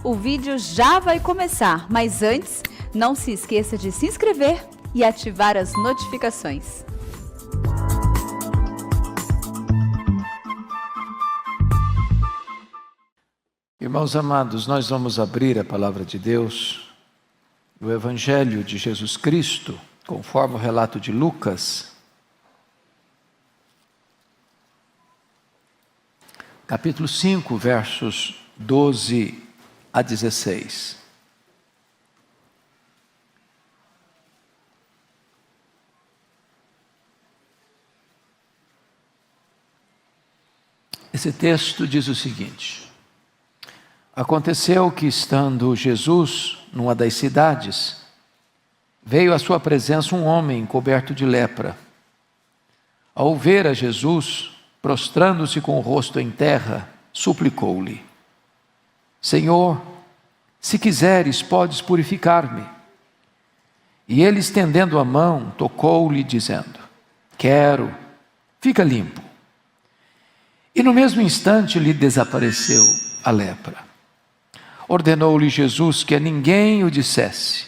O vídeo já vai começar, mas antes, não se esqueça de se inscrever e ativar as notificações. Irmãos amados, nós vamos abrir a palavra de Deus, o Evangelho de Jesus Cristo, conforme o relato de Lucas, capítulo 5, versos 12 a 16. Esse texto diz o seguinte: aconteceu que, estando Jesus numa das cidades, veio à sua presença um homem coberto de lepra. Ao ver a Jesus, prostrando-se com o rosto em terra, suplicou-lhe: Senhor, se quiseres, podes purificar-me. E ele, estendendo a mão, tocou-lhe, dizendo: Quero, fica limpo. E no mesmo instante lhe desapareceu a lepra. Ordenou-lhe Jesus que a ninguém o dissesse.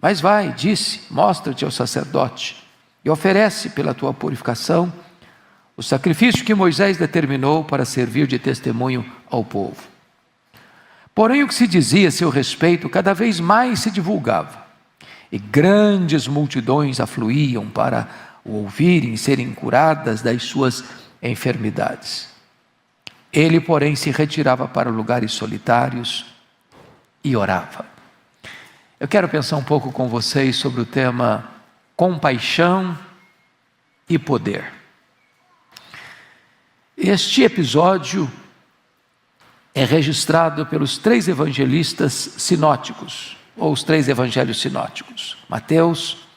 Mas vai, disse, mostra-te ao sacerdote e oferece pela tua purificação o sacrifício que Moisés determinou para servir de testemunho ao povo. Porém, o que se dizia a seu respeito cada vez mais se divulgava, e grandes multidões afluíam para o ouvirem e serem curadas das suas enfermidades. Ele, porém, se retirava para lugares solitários e orava. Eu quero pensar um pouco com vocês sobre o tema compaixão e poder. Este episódio é registrado pelos 3 evangelistas sinóticos, ou os 3 evangelhos sinóticos: Mateus,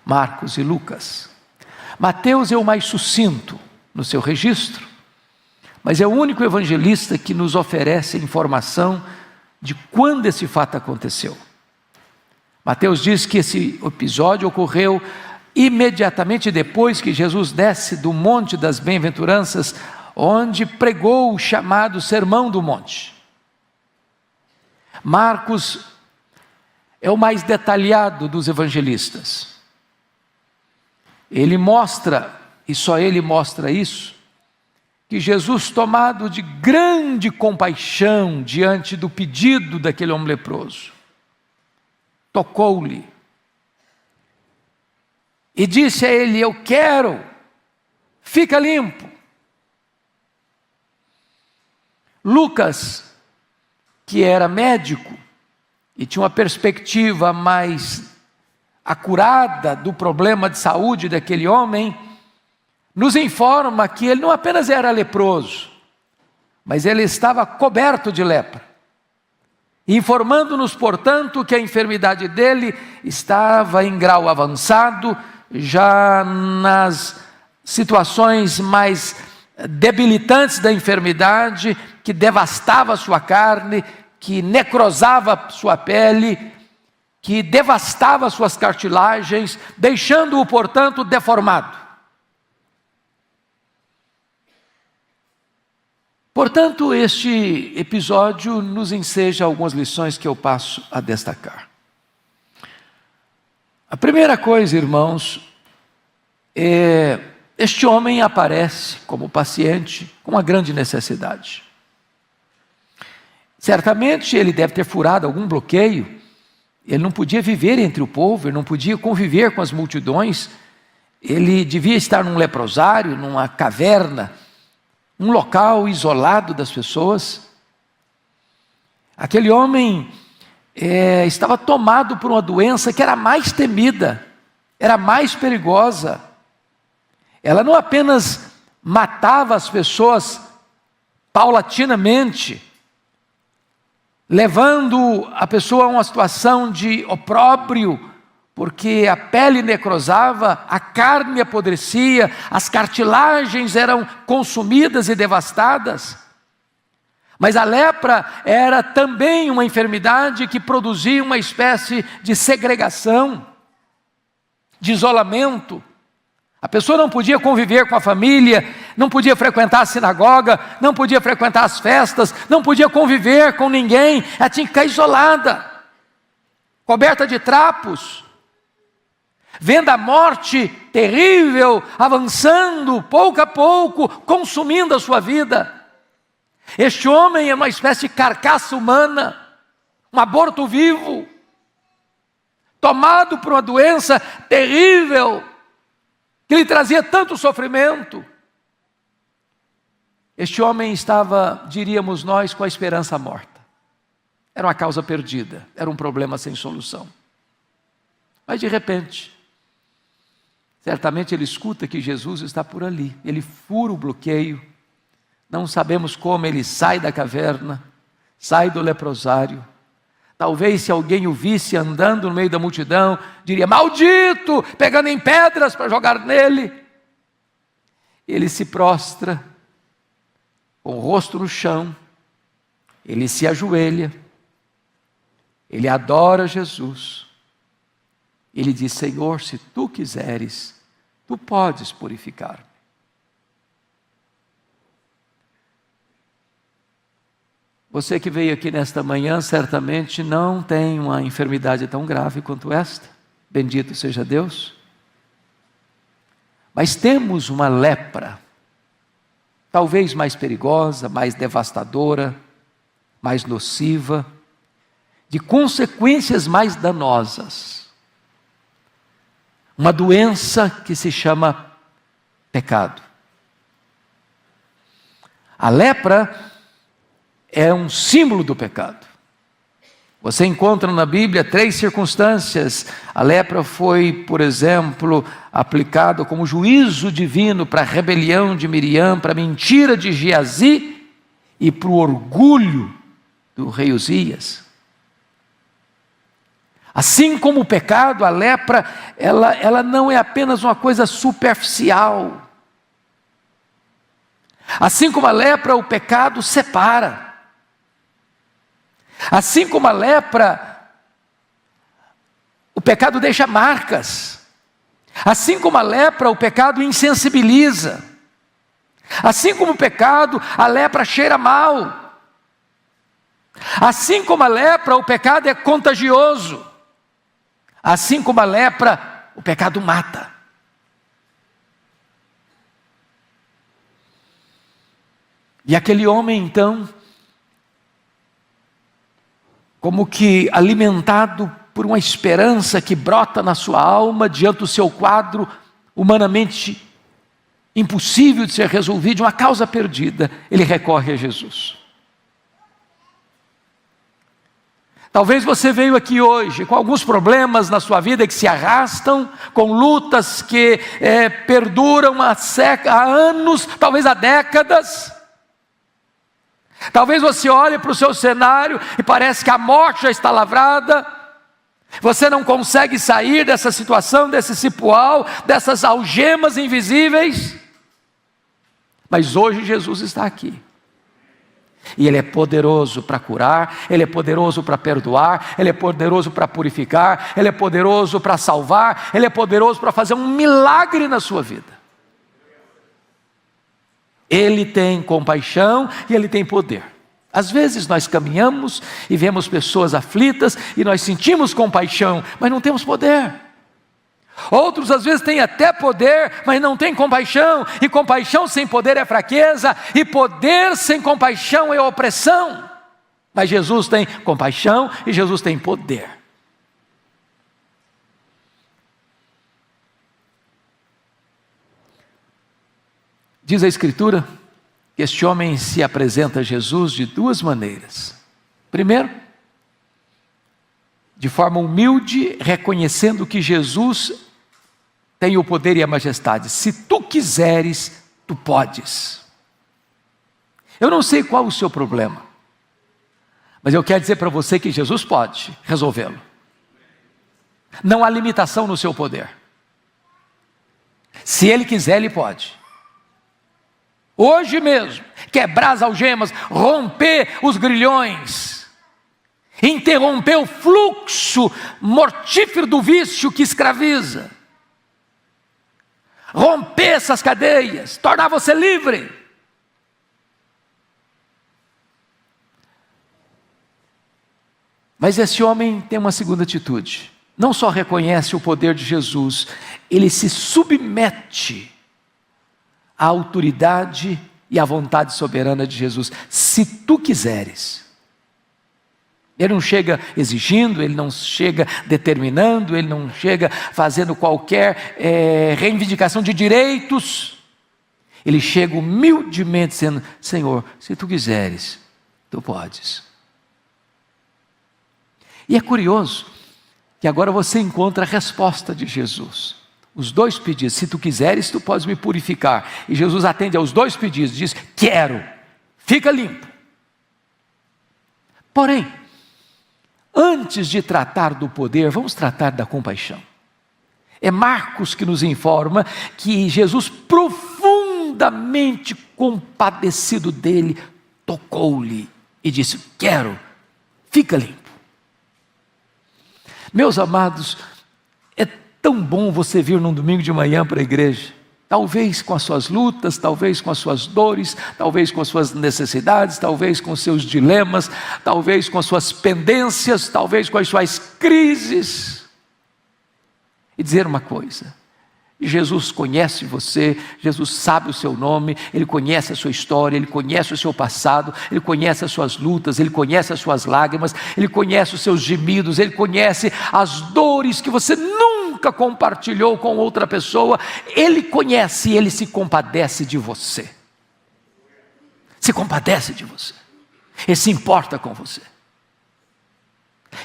Marcos e Lucas. Mateus é o mais sucinto no seu registro, mas é o único evangelista que nos oferece a informação de quando esse fato aconteceu. Mateus diz que esse episódio ocorreu imediatamente depois que Jesus desce do Monte das Bem-aventuranças, onde pregou o chamado Sermão do Monte. Marcos é o mais detalhado dos evangelistas. Ele mostra, e só ele mostra isso, que Jesus, tomado de grande compaixão diante do pedido daquele homem leproso, tocou-lhe e disse a ele: Eu quero, fica limpo. Lucas, que era médico e tinha uma perspectiva mais acurada do problema de saúde daquele homem, nos informa que ele não apenas era leproso, mas ele estava coberto de lepra, informando-nos, portanto, que a enfermidade dele estava em grau avançado, já nas situações mais debilitantes da enfermidade, que devastava sua carne, que necrosava sua pele, que devastava suas cartilagens, deixando-o, portanto, deformado. Portanto, este episódio nos enseja algumas lições que eu passo a destacar. A primeira coisa, irmãos, este homem aparece como paciente com uma grande necessidade. Certamente ele deve ter furado algum bloqueio, ele não podia viver entre o povo, ele não podia conviver com as multidões, ele devia estar num leprosário, numa caverna, um local isolado das pessoas. Aquele homem estava tomado por uma doença que era mais temida, era mais perigosa. Ela não apenas matava as pessoas paulatinamente, levando a pessoa a uma situação de opróbrio, porque a pele necrosava, a carne apodrecia, as cartilagens eram consumidas e devastadas. Mas a lepra era também uma enfermidade que produzia uma espécie de segregação, de isolamento. A pessoa não podia conviver com a família, não podia frequentar a sinagoga, não podia frequentar as festas, não podia conviver com ninguém, ela tinha que ficar isolada, coberta de trapos, vendo a morte terrível avançando pouco a pouco, consumindo a sua vida. Este homem é uma espécie de carcaça humana, um aborto vivo, tomado por uma doença terrível, que lhe trazia tanto sofrimento. Este homem estava, diríamos nós, com a esperança morta. Era uma causa perdida, era um problema sem solução. Mas de repente, certamente ele escuta que Jesus está por ali, ele fura o bloqueio, não sabemos como ele sai da caverna, sai do leprosário. Talvez se alguém o visse andando no meio da multidão, diria: maldito, pegando em pedras para jogar nele. Ele se prostra, com o rosto no chão, ele se ajoelha, ele adora Jesus. Ele diz: Senhor, se tu quiseres, tu podes purificar-me. Você que veio aqui nesta manhã certamente não tem uma enfermidade tão grave quanto esta, bendito seja Deus. Mas temos uma lepra, talvez mais perigosa, mais devastadora, mais nociva, de consequências mais danosas. Uma doença que se chama pecado. A lepra é um símbolo do pecado. Você encontra na Bíblia 3 circunstâncias. A lepra foi, por exemplo, aplicada como juízo divino para a rebelião de Miriam, para a mentira de Geazi e para o orgulho do rei Uzias. Assim como o pecado, a lepra, ela não é apenas uma coisa superficial. Assim como a lepra, o pecado separa. Assim como a lepra, o pecado deixa marcas. Assim como a lepra, o pecado insensibiliza. Assim como o pecado, a lepra cheira mal. Assim como a lepra, o pecado é contagioso. Assim como a lepra, o pecado mata. E aquele homem então, como que alimentado por uma esperança que brota na sua alma, diante do seu quadro humanamente impossível de ser resolvido, de uma causa perdida, ele recorre a Jesus. Talvez você veio aqui hoje com alguns problemas na sua vida que se arrastam, com lutas que perduram há anos, talvez há décadas. Talvez você olhe para o seu cenário e parece que a morte já está lavrada. Você não consegue sair dessa situação, desse cipoal, dessas algemas invisíveis. Mas hoje Jesus está aqui. E Ele é poderoso para curar, Ele é poderoso para perdoar, Ele é poderoso para purificar, Ele é poderoso para salvar, Ele é poderoso para fazer um milagre na sua vida. Ele tem compaixão e Ele tem poder. Às vezes nós caminhamos e vemos pessoas aflitas e nós sentimos compaixão, mas não temos poder. Outros às vezes têm até poder, mas não têm compaixão. E compaixão sem poder é fraqueza, e poder sem compaixão é opressão. Mas Jesus tem compaixão e Jesus tem poder. Diz a Escritura que este homem se apresenta a Jesus de duas maneiras. Primeiro, de forma humilde, reconhecendo que Jesus tem o poder e a majestade. Se tu quiseres, tu podes. Eu não sei qual o seu problema, mas eu quero dizer para você que Jesus pode resolvê-lo. Não há limitação no seu poder. Se Ele quiser, Ele pode. Hoje mesmo, quebrar as algemas, romper os grilhões, interromper o fluxo mortífero do vício que escraviza, romper essas cadeias, tornar você livre. Mas esse homem tem uma segunda atitude. Não só reconhece o poder de Jesus, ele se submete à autoridade e à vontade soberana de Jesus. Se tu quiseres. Ele não chega exigindo, ele não chega determinando, ele não chega fazendo qualquer reivindicação de direitos. Ele chega humildemente dizendo: Senhor, se tu quiseres, tu podes. E é curioso que agora você encontra a resposta de Jesus. Os dois pedidos: se tu quiseres, tu podes me purificar. E Jesus atende aos dois pedidos, diz: quero, fica limpo. Porém, antes de tratar do poder, vamos tratar da compaixão. É Marcos que nos informa que Jesus, profundamente compadecido dele, tocou-lhe e disse: quero, fica limpo. Meus amados, é tão bom você vir num domingo de manhã para a igreja, talvez com as suas lutas, talvez com as suas dores, talvez com as suas necessidades, talvez com os seus dilemas, talvez com as suas pendências, talvez com as suas crises, e dizer uma coisa: Jesus conhece você, Jesus sabe o seu nome, Ele conhece a sua história, Ele conhece o seu passado, Ele conhece as suas lutas, Ele conhece as suas lágrimas, Ele conhece os seus gemidos, Ele conhece as dores que você nunca compartilhou com outra pessoa. Ele conhece e Ele se compadece de você. Se compadece de você. Ele se importa com você.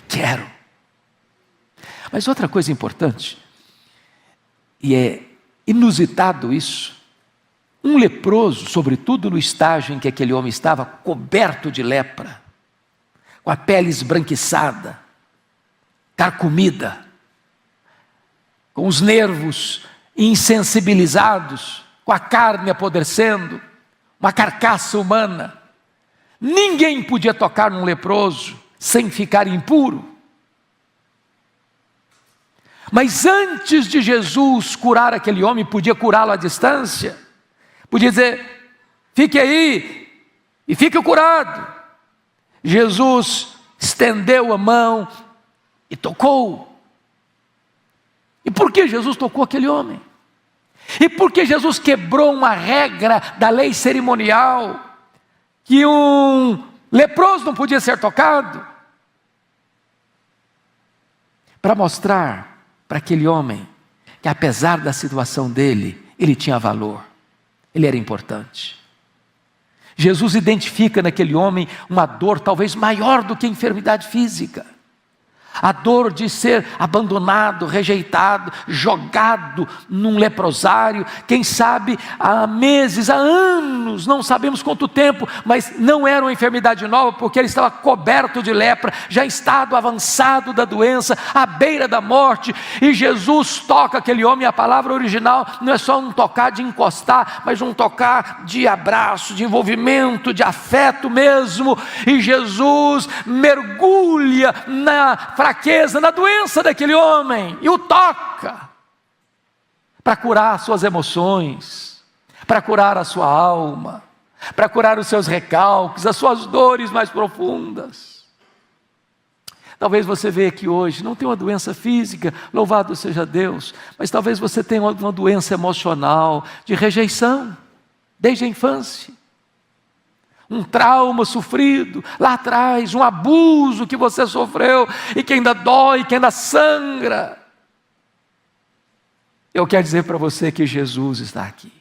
Quero. Mas outra coisa importante, e é inusitado isso, um leproso, sobretudo no estágio em que aquele homem estava, coberto de lepra, com a pele esbranquiçada, carcomida, com os nervos insensibilizados, com a carne apodrecendo, uma carcaça humana. Ninguém podia tocar num leproso sem ficar impuro. Mas antes de Jesus curar aquele homem, podia curá-lo à distância, podia dizer: fique aí e fique curado. Jesus estendeu a mão e tocou. E por que Jesus tocou aquele homem? E por que Jesus quebrou uma regra da lei cerimonial, que um leproso não podia ser tocado? Para mostrar para aquele homem que, apesar da situação dele, ele tinha valor, ele era importante. Jesus identifica naquele homem uma dor talvez maior do que a enfermidade física. A dor de ser abandonado, rejeitado, jogado num leprosário, quem sabe há meses, há anos, não sabemos quanto tempo, mas não era uma enfermidade nova, porque ele estava coberto de lepra, já em estado avançado da doença, à beira da morte, e Jesus toca aquele homem. A palavra original não é só um tocar de encostar, mas um tocar de abraço, de envolvimento, de afeto mesmo, e Jesus mergulha na fraqueza, na doença daquele homem, e o toca, para curar suas emoções, para curar a sua alma, para curar os seus recalques, as suas dores mais profundas. Talvez você veja aqui hoje, não tem uma doença física, louvado seja Deus, mas talvez você tenha uma doença emocional, de rejeição, desde a infância. Um trauma sofrido lá atrás, um abuso que você sofreu e que ainda dói, que ainda sangra. Eu quero dizer para você que Jesus está aqui.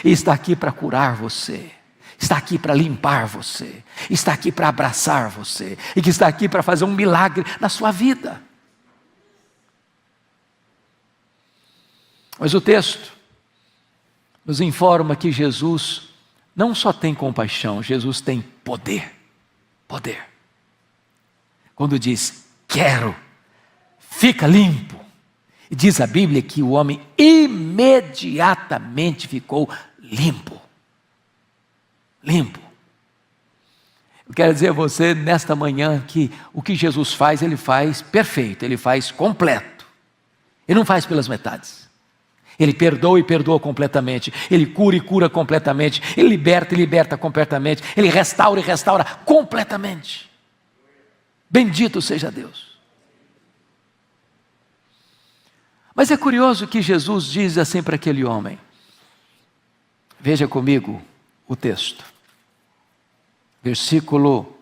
E está aqui para curar você. Está aqui para limpar você. Está aqui para abraçar você. E que está aqui para fazer um milagre na sua vida. Mas o texto nos informa que Jesus não só tem compaixão, Jesus tem poder. Poder. Quando diz, quero, fica limpo. E diz a Bíblia que o homem imediatamente ficou limpo. Limpo. Eu quero dizer a você nesta manhã que o que Jesus faz, Ele faz perfeito, Ele faz completo. Ele não faz pelas metades. Ele perdoa e perdoa completamente. Ele cura e cura completamente. Ele liberta e liberta completamente. Ele restaura e restaura completamente. Bendito seja Deus. Mas é curioso que Jesus diz assim para aquele homem. Veja comigo o texto. Versículo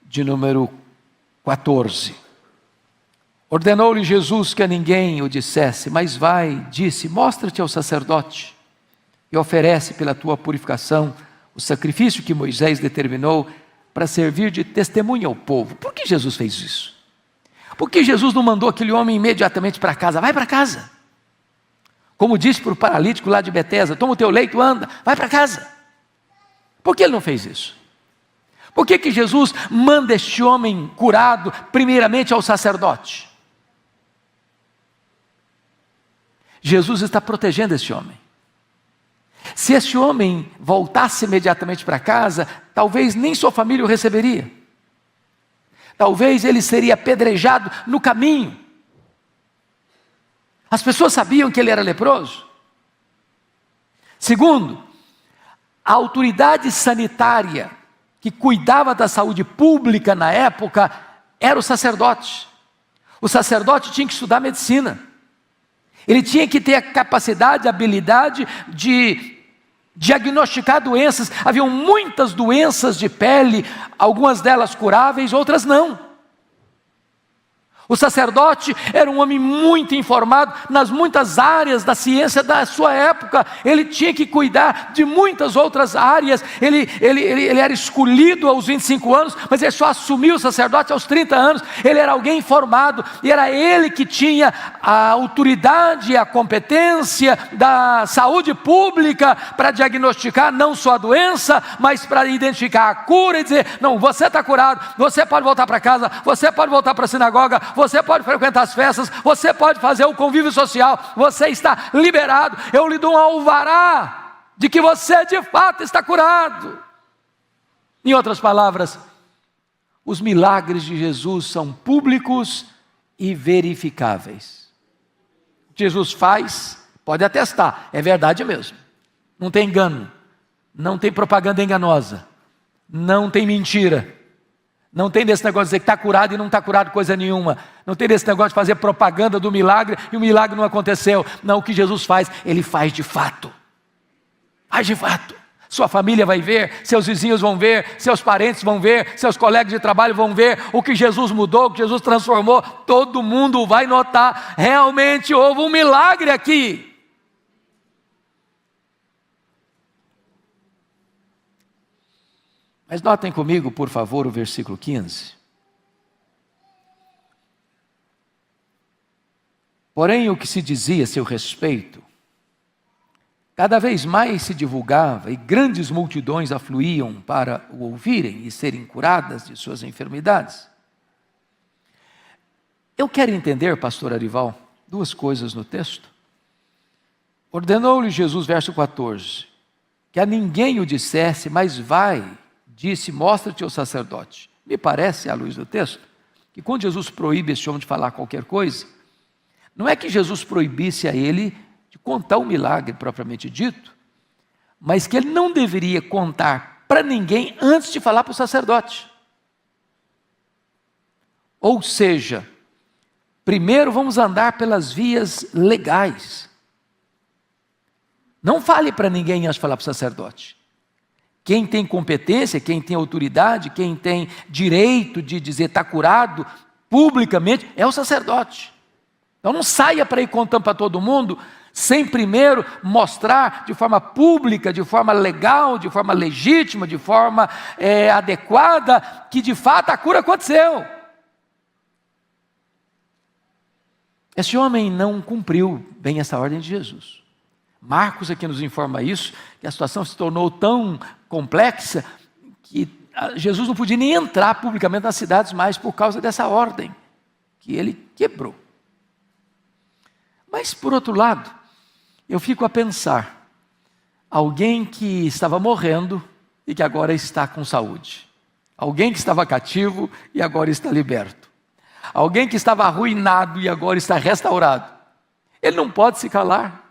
de número 14. Ordenou-lhe Jesus que a ninguém o dissesse, mas vai, disse, mostra-te ao sacerdote e oferece pela tua purificação o sacrifício que Moisés determinou para servir de testemunha ao povo. Por que Jesus fez isso? Por que Jesus não mandou aquele homem imediatamente para casa? Vai para casa. Como disse para o paralítico lá de Betesda, toma o teu leito, anda, vai para casa. Por que ele não fez isso? Por que Jesus manda este homem curado primeiramente ao sacerdote? Jesus está protegendo esse homem. Se esse homem voltasse imediatamente para casa, talvez nem sua família o receberia. Talvez ele seria apedrejado no caminho. As pessoas sabiam que ele era leproso. Segundo, a autoridade sanitária que cuidava da saúde pública na época era o sacerdote. O sacerdote tinha que estudar medicina. Ele tinha que ter a capacidade, a habilidade de diagnosticar doenças. Haviam muitas doenças de pele, algumas delas curáveis, outras não. O sacerdote era um homem muito informado nas muitas áreas da ciência da sua época. Ele tinha que cuidar de muitas outras áreas. Ele era escolhido aos 25 anos, mas ele só assumiu o sacerdote aos 30 anos. Ele era alguém informado e era ele que tinha a autoridade e a competência da saúde pública para diagnosticar não só a doença, mas para identificar a cura e dizer, não, você está curado, você pode voltar para casa, você pode voltar para a sinagoga, você pode frequentar as festas, você pode fazer o convívio social, você está liberado, eu lhe dou um alvará de que você de fato está curado. Em outras palavras, os milagres de Jesus são públicos e verificáveis. O que Jesus faz, pode atestar, é verdade mesmo, não tem engano, não tem propaganda enganosa, não tem mentira. Não tem desse negócio de dizer que está curado e não está curado coisa nenhuma. Não tem desse negócio de fazer propaganda do milagre e o milagre não aconteceu. Não, o que Jesus faz, Ele faz de fato. Faz de fato. Sua família vai ver, seus vizinhos vão ver, seus parentes vão ver, seus colegas de trabalho vão ver o que Jesus mudou, o que Jesus transformou. Todo mundo vai notar, realmente houve um milagre aqui. Mas notem comigo, por favor, o versículo 15. Porém, o que se dizia a seu respeito, cada vez mais se divulgava e grandes multidões afluíam para o ouvirem e serem curadas de suas enfermidades. Eu quero entender, pastor Arival, duas coisas no texto. Ordenou-lhe Jesus, verso 14, que a ninguém o dissesse, mas vai, disse, mostra-te ao sacerdote. Me parece, à luz do texto, que quando Jesus proíbe esse homem de falar qualquer coisa, não é que Jesus proibisse a ele de contar o milagre propriamente dito, mas que ele não deveria contar para ninguém antes de falar para o sacerdote. Ou seja, primeiro vamos andar pelas vias legais. Não fale para ninguém antes de falar para o sacerdote. Quem tem competência, quem tem autoridade, quem tem direito de dizer está curado publicamente é o sacerdote. Então não saia para ir contando para todo mundo sem primeiro mostrar de forma pública, de forma legal, de forma legítima, de forma adequada, que de fato a cura aconteceu. Esse homem não cumpriu bem essa ordem de Jesus. Marcos aqui nos informa isso, que a situação se tornou tão complexa que Jesus não podia nem entrar publicamente nas cidades mais por causa dessa ordem que ele quebrou. Mas por outro lado, eu fico a pensar, alguém que estava morrendo e que agora está com saúde, alguém que estava cativo e agora está liberto, alguém que estava arruinado e agora está restaurado, ele não pode se calar.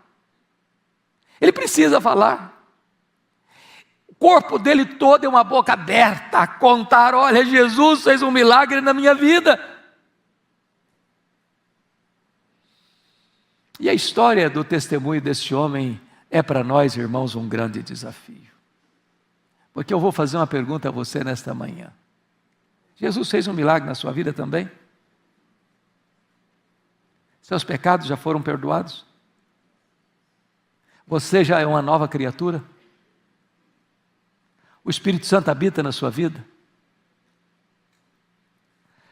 Ele precisa falar. O corpo dele todo é uma boca aberta a contar: olha, Jesus fez um milagre na minha vida. E a história do testemunho desse homem é para nós, irmãos, um grande desafio. Porque eu vou fazer uma pergunta a você nesta manhã. Jesus fez um milagre na sua vida também? Seus pecados já foram perdoados? Você já é uma nova criatura? O Espírito Santo habita na sua vida?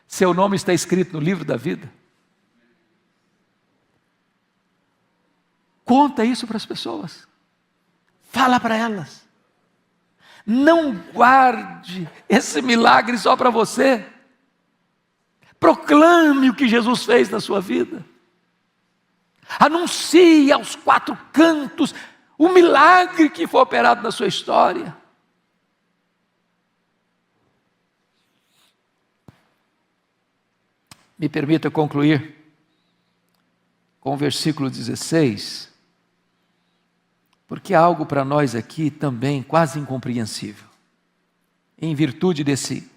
Seu nome está escrito no livro da vida? Conta isso para as pessoas. Fala para elas. Não guarde esse milagre só para você. Proclame o que Jesus fez na sua vida. Anuncie aos quatro cantos o milagre que foi operado na sua história. Me permita concluir com o versículo 16, porque há algo para nós aqui também quase incompreensível. Em virtude desse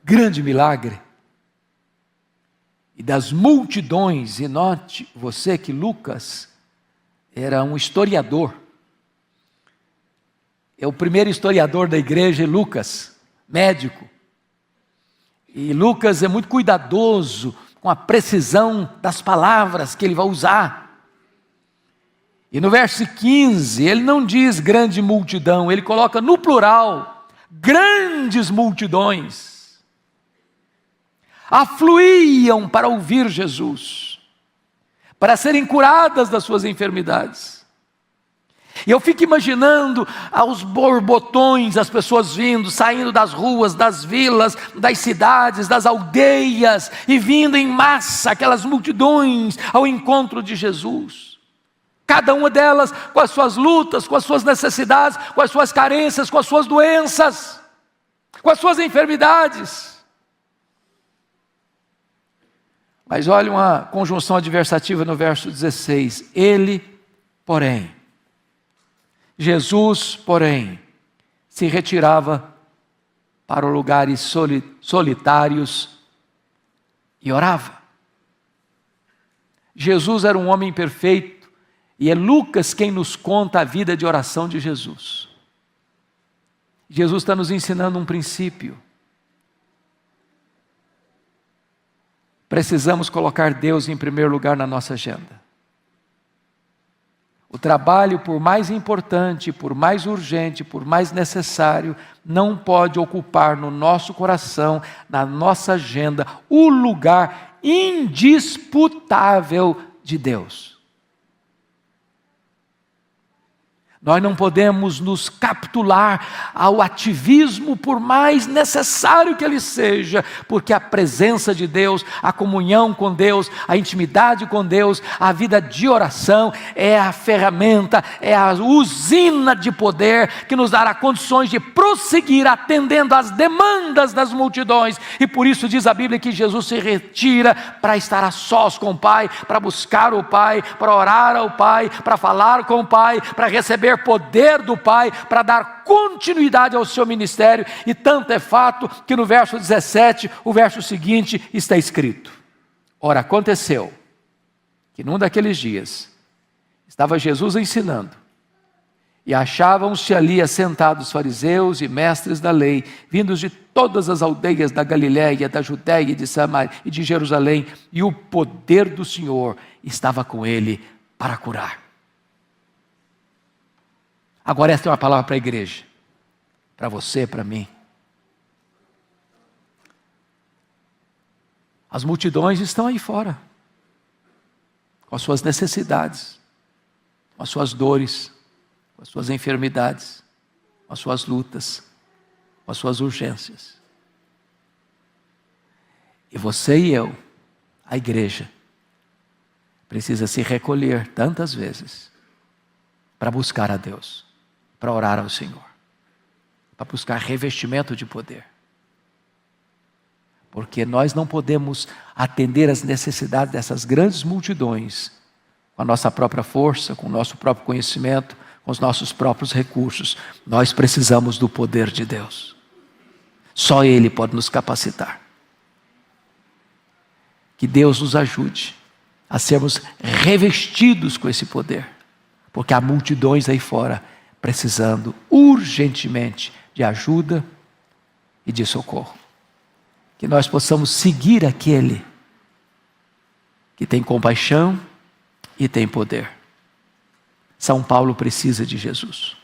grande milagre e das multidões, e note você que Lucas era um historiador. É o primeiro historiador da igreja, Lucas, médico. E Lucas é muito cuidadoso com a precisão das palavras que ele vai usar. E no verso 15, ele não diz grande multidão, ele coloca no plural, grandes multidões afluíam para ouvir Jesus, para serem curadas das suas enfermidades. E eu fico imaginando aos borbotões, as pessoas vindo, saindo das ruas, das vilas, das cidades, das aldeias, e vindo em massa, aquelas multidões ao encontro de Jesus. Cada uma delas com as suas lutas, com as suas necessidades, com as suas carências, com as suas doenças, com as suas enfermidades. Mas olha uma conjunção adversativa no verso 16. Ele, porém, Jesus, porém, se retirava para lugares solitários e orava. Jesus era um homem perfeito e é Lucas quem nos conta a vida de oração de Jesus. Jesus está nos ensinando um princípio. Precisamos colocar Deus em primeiro lugar na nossa agenda. O trabalho, por mais importante, por mais urgente, por mais necessário, não pode ocupar no nosso coração, na nossa agenda, o lugar indisputável de Deus. Nós não podemos nos capitular ao ativismo, por mais necessário que ele seja, porque a presença de Deus, a comunhão com Deus, a intimidade com Deus, a vida de oração é a ferramenta, é a usina de poder que nos dará condições de prosseguir atendendo às demandas das multidões. E por isso diz a Bíblia que Jesus se retira para estar a sós com o Pai, para buscar o Pai, para orar ao Pai, para falar com o Pai, para receber poder do Pai, para dar continuidade ao seu ministério. E tanto é fato que no verso 17, o verso seguinte está escrito: ora, aconteceu que num daqueles dias estava Jesus ensinando, e achavam-se ali assentados fariseus e mestres da lei, vindos de todas as aldeias da Galiléia, da Judéia e de Samaria e de Jerusalém, e o poder do Senhor estava com ele para curar. Agora esta é uma palavra para a igreja, para você, para mim. As multidões estão aí fora, com as suas necessidades, com as suas dores, com as suas enfermidades, com as suas lutas, com as suas urgências. E você e eu, a igreja, precisa se recolher tantas vezes para buscar a Deus, para orar ao Senhor, para buscar revestimento de poder. Porque nós não podemos atender às necessidades dessas grandes multidões com a nossa própria força, com o nosso próprio conhecimento, com os nossos próprios recursos. Nós precisamos do poder de Deus. Só Ele pode nos capacitar. Que Deus nos ajude a sermos revestidos com esse poder, porque há multidões aí fora precisando urgentemente de ajuda e de socorro. Que nós possamos seguir aquele que tem compaixão e tem poder. São Paulo precisa de Jesus.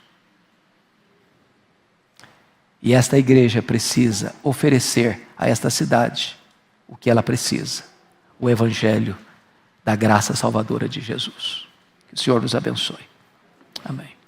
E esta igreja precisa oferecer a esta cidade o que ela precisa: o evangelho da graça salvadora de Jesus. Que o Senhor nos abençoe. Amém.